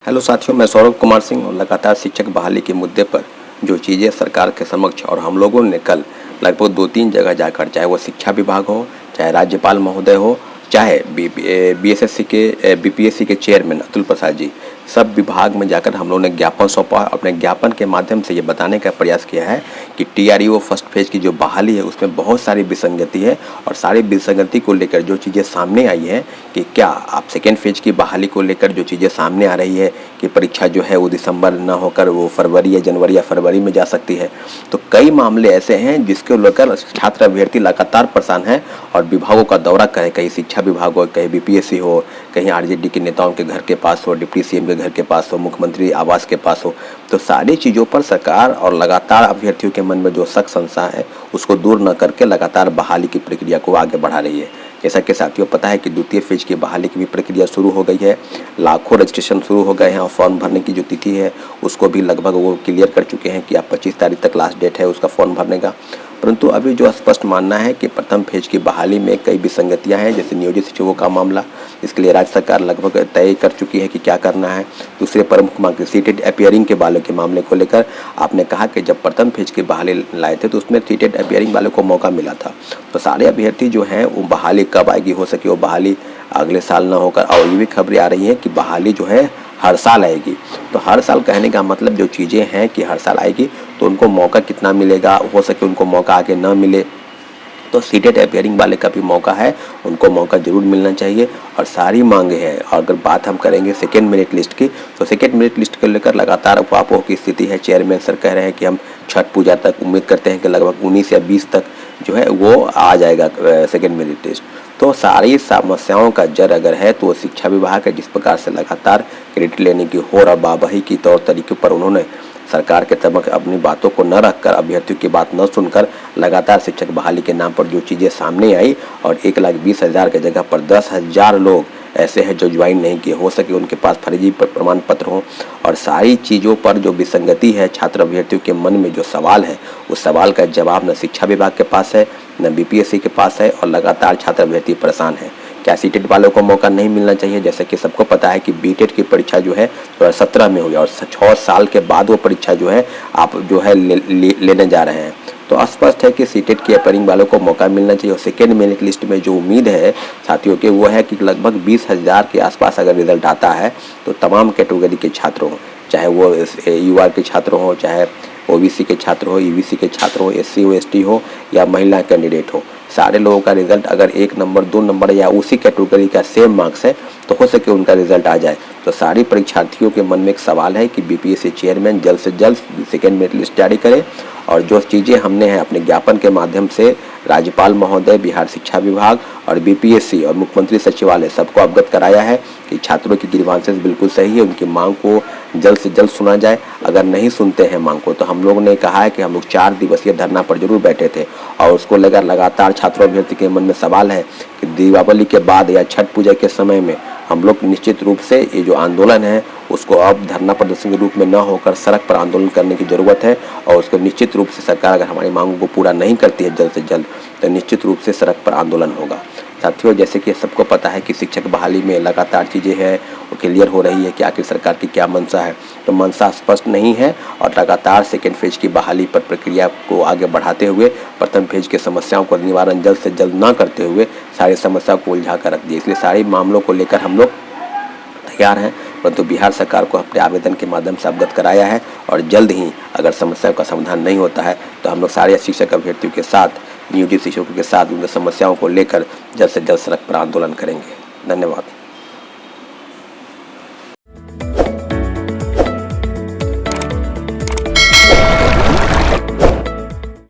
Hello साथियों, मैं सौरभ कुमार सिंह और लगातार शिक्षक बहाली के मुद्दे पर जो चीज़ें सरकार के समक्ष और हम लोगों ने कल लगभग 2-3 जगह जाकर, चाहे वो शिक्षा विभाग हो, चाहे राज्यपाल महोदय हो, चाहे बीएसएससी के बीपीएससी के चेयरमैन अतुल प्रसाद जी, सब विभाग में जाकर हम लोगों ने ज्ञापन सौंपा। अपने ज्ञापन के माध्यम से ये बताने का प्रयास किया है कि टीआरईओ फर्स्ट फेज की जो बहाली है उसमें बहुत सारी विसंगति है, और सारी विसंगति को लेकर जो चीज़ें सामने आई है कि क्या आप सेकेंड फेज की बहाली को लेकर जो चीज़ें सामने आ रही है कि परीक्षा जो है वो दिसंबर ना होकर वो फरवरी या जनवरी या फरवरी में जा सकती है। तो कई मामले ऐसे हैं जिसको लेकर छात्र अभ्यर्थी लगातार परेशान हैं और विभागों का दौरा करें, कहीं शिक्षा विभाग हो, कहीं बीपीएससी हो, कहीं आरजेडी के नेताओं के घर के पास हो, डिप्टी सीएम के घर के पास हो, मुख्यमंत्री आवास के पास हो। तो सारी चीज़ों पर सरकार और लगातार अभ्यर्थियों के मन में जो शक संशय है उसको दूर न करके लगातार बहाली की प्रक्रिया को आगे बढ़ा रही है। जैसा कि साथियों पता है कि द्वितीय फेज की बहाली की भी प्रक्रिया शुरू हो गई है। लाखों रजिस्ट्रेशन शुरू हो गए हैं और फॉर्म भरने की जो तिथि है उसको भी लगभग वो क्लियर कर चुके हैं कि आप 25 तारीख तक लास्ट डेट है उसका फॉर्म भरने का। परंतु अभी जो स्पष्ट मानना है कि प्रथम फेज की बहाली में कई विसंगतियां हैं, जैसे नियोजित शिक्षकों का मामला, इसके लिए राज्य सरकार लगभग तय कर चुकी है कि क्या करना है। दूसरे प्रमुख मांग सीटेड अपीयरिंग के वालों के मामले को लेकर आपने कहा कि जब प्रथम फेज की बहाली लाए थे तो उसमें सीटेड अपीयरिंग वालों को मौका मिला था। तो सारे अभ्यर्थी जो हैं वो बहाली कब आएगी, हो सके वो बहाली अगले साल ना होकर, और ये भी खबरें आ रही हैं कि बहाली जो है हर साल आएगी। तो हर साल कहने का मतलब जो चीज़ें हैं कि हर साल आएगी तो उनको मौका कितना मिलेगा, हो सके उनको मौका आगे ना मिले। तो सीटेड अपीयरिंग वाले का भी मौका है, उनको मौका जरूर मिलना चाहिए। और सारी मांगे हैं। और अगर बात हम करेंगे सेकेंड मेरिट लिस्ट की, तो सेकेंड मेरिट लिस्ट को लेकर लगातार अफवाहों की स्थिति है। चेयरमैन सर कह रहे हैं कि हम छठ पूजा तक उम्मीद करते हैं कि लगभग 19 या 20 तक जो है वो आ जाएगा सेकेंड मेरिट लिस्ट। तो सारी समस्याओं का जड़ अगर है तो वो शिक्षा विभाग है, जिस प्रकार से लगातार क्रेडिट लेने की होड़ और वाहवाही की तौर तरीके पर उन्होंने सरकार के तमक अपनी बातों को न रखकर, अभ्यर्थियों की बात न सुनकर लगातार शिक्षक बहाली के नाम पर जो चीज़ें सामने आई, और 1,20,000 की जगह पर 10,000 लोग ऐसे हैं जो ज्वाइन नहीं किए, हो सके उनके पास फर्जी प्रमाण पत्र हो। और सारी चीज़ों पर जो विसंगति है, छात्र अभ्यर्थियों के मन में जो सवाल है उस सवाल का जवाब न शिक्षा विभाग के पास है न बीपीएससी के पास है, और लगातार छात्र अभ्यर्थी परेशान है। क्या सीटेट वालों को मौका नहीं मिलना चाहिए? जैसे कि सबको पता है कि बीटेट की परीक्षा जो है 2017 में हुई और 6 साल के बाद वो परीक्षा जो है आप जो है लेने जा रहे हैं। तो स्पष्ट है कि सीटेट की अपीयरिंग वालों को मौका मिलना चाहिए। और सेकेंड मेरिट लिस्ट में जो उम्मीद है साथियों के वो है कि लगभग 20,000 के आसपास अगर रिजल्ट आता है तो तमाम कैटेगरी के छात्र हों, चाहे वो यूआर के छात्र हों, चाहे ओबीसी के छात्र हो, ईबीसी के छात्र हो, एससी हो, एसटी हो या महिला कैंडिडेट हो, सारे लोगों का रिजल्ट अगर 1 नंबर 2 नंबर या उसी कैटेगरी का सेम मार्क्स है तो हो सके उनका रिजल्ट आ जाए। तो सारी परीक्षार्थियों के मन में एक सवाल है कि बीपीएससी चेयरमैन जल्द से जल्द सेकेंड मेरिट लिस्ट जारी करे। और जो चीज़ें हमने हैं अपने ज्ञापन के माध्यम से राज्यपाल महोदय, बिहार शिक्षा विभाग और बीपीएससी और मुख्यमंत्री सचिवालय सबको अवगत कराया है कि छात्रों की ग्रीवांसेस बिल्कुल सही है, उनकी मांग को जल्द से जल्द सुना जाए। अगर नहीं सुनते हैं मांग को तो हम लोगों ने कहा है कि हम लोग 4 दिवसीय धरना पर जरूर बैठे थे, और उसको लेकर लगातार छात्रों अभ्यर्थी के मन में सवाल है कि दीपावली के बाद या छठ पूजा के समय में हम लोग निश्चित रूप से ये जो आंदोलन है उसको अब धरना प्रदर्शन के रूप में न होकर सड़क पर आंदोलन करने की ज़रूरत है। और उसको निश्चित रूप से सरकार अगर हमारी मांगों को पूरा नहीं करती है जल्द से जल्द तो निश्चित रूप से सड़क पर आंदोलन होगा। साथियों, जैसे कि सबको पता है कि शिक्षक बहाली में लगातार चीज़ें हैं वो क्लियर हो रही है कि आखिर सरकार की क्या मंशा है। तो मंशा स्पष्ट नहीं है, और लगातार सेकेंड फेज की बहाली पर प्रक्रिया को आगे बढ़ाते हुए प्रथम फेज के समस्याओं को निवारण जल्द से जल्द न करते हुए सारी समस्याओं को उलझा कर रख दिया। इसलिए सारे मामलों को लेकर हम लोग तैयार हैं, परंतु बिहार सरकार को अपने आवेदन के माध्यम से अवगत कराया है। और जल्द ही अगर समस्याओं का समाधान नहीं होता है तो हम लोग सारे शिक्षक अभ्यर्थियों के साथ, नियोजित शिक्षकों के साथ उनकी समस्याओं को लेकर जल्द से जल्द सड़क पर आंदोलन करेंगे। धन्यवाद।